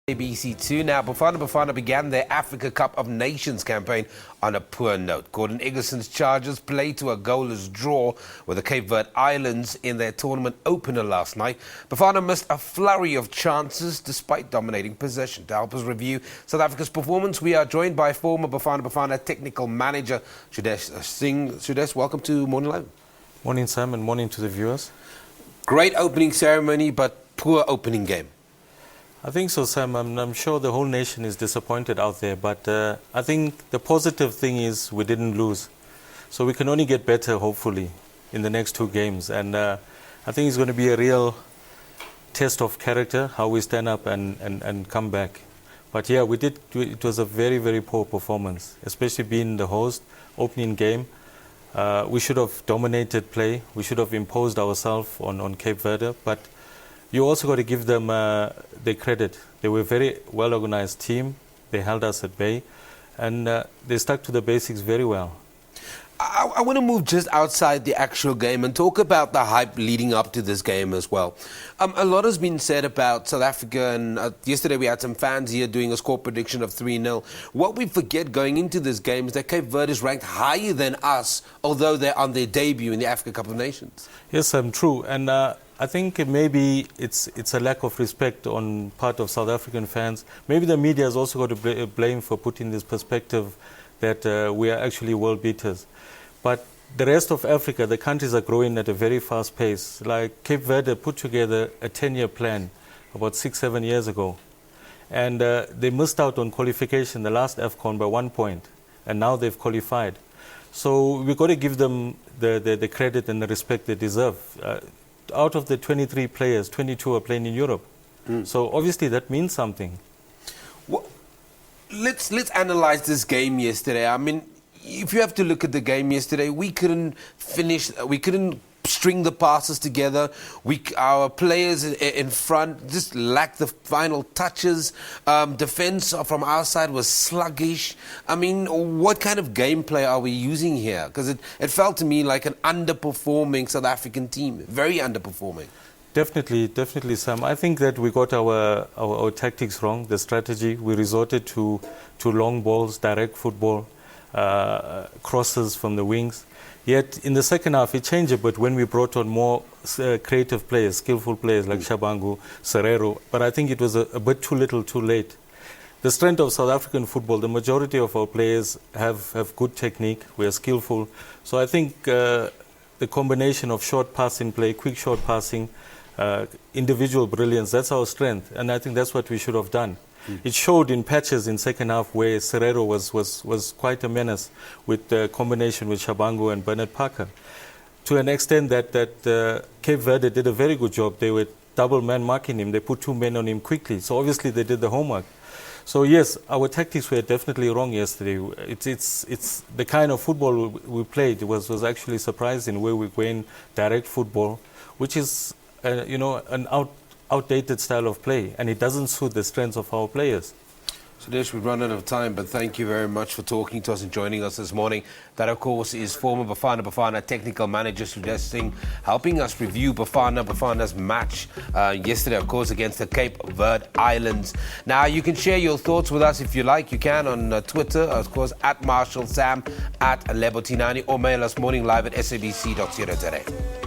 SABC2. Now, Bafana began their Africa Cup of Nations campaign on a poor note. Gordon Eggerson's Chargers played to a goalless draw with the Cape Verde Islands in their tournament opener last night. Bafana missed a flurry of chances despite dominating possession. To help us review South Africa's performance, we are joined by former Bafana technical manager Sudesh Singh. Sudesh, welcome to Morning Live. Morning, Sam, and morning to the viewers. Great opening ceremony, but poor opening game. I think so, Sam. I'm sure the whole nation is disappointed out there, but I think the positive thing is we didn't lose. So we can only get better, hopefully, in the next two games. And I think it's going to be a real test of character, how we stand up and come back. But yeah, we did. It was a very, very poor performance, especially being the host, opening game. We should have dominated play. We should have imposed ourselves on Cape Verde, but you also got to give them their credit. They were a very well-organized team. They held us at bay, and they stuck to the basics very well. I want to move just outside the actual game and talk about the hype leading up to this game as well. A lot has been said about South Africa, and yesterday we had some fans here doing a score prediction of 3-0. What we forget going into this game is that Cape Verde is ranked higher than us, although they're on their debut in the Africa Cup of Nations. Yes, true. And I think maybe it's a lack of respect on part of South African fans. Maybe the media has also got to blame for putting this perspective that we are actually world beaters. But the rest of Africa, the countries are growing at a very fast pace. Like Cape Verde put together a 10-year plan about 6-7 years ago. And they missed out on qualification, the last AFCON, by 1 point. And now they've qualified. So we've got to give them the credit and the respect they deserve. Out of the 23 players, 22 are playing in Europe. So obviously that means something. Well, let's analyze this game yesterday. I mean, if you have to look at the game yesterday, we couldn't string the passes together. Our players in front just lacked the final touches. Defense from our side was sluggish. I mean, what kind of gameplay are we using here? Because it felt to me like an underperforming South African team, very underperforming. Definitely, Sam. I think that we got our tactics wrong, the strategy. We resorted to long balls, direct football, crosses from the wings. Yet in the second half it changed a bit when we brought on more creative players, skillful players like Shabangu, Serero. But I think it was a bit too little, too late. The strength of South African football, the majority of our players have good technique. We are skillful. So I think the combination of short passing play, quick short passing, individual brilliance, that's our strength. And I think that's what we should have done. It showed in patches in second half where Serero was quite a menace with the combination with Shabangu and Bernard Parker. To an extent that Cape Verde did a very good job. They were double man marking him. They put 2 men on him quickly. So obviously they did the homework. So yes, our tactics were definitely wrong yesterday. It's the kind of football we played was actually surprising, where we went direct football, which is an outdated style of play, and it doesn't suit the strengths of our players. Sudesh, we've run out of time, but thank you very much for talking to us and joining us this morning. That, of course, is former Bafana technical manager Sudesh Singh, helping us review Bafana's match yesterday, of course, against the Cape Verde Islands. Now, you can share your thoughts with us if you like. You can on Twitter, of course, @MarshallSam, @Lebotinani, or mail us morninglive@sabc.co.za.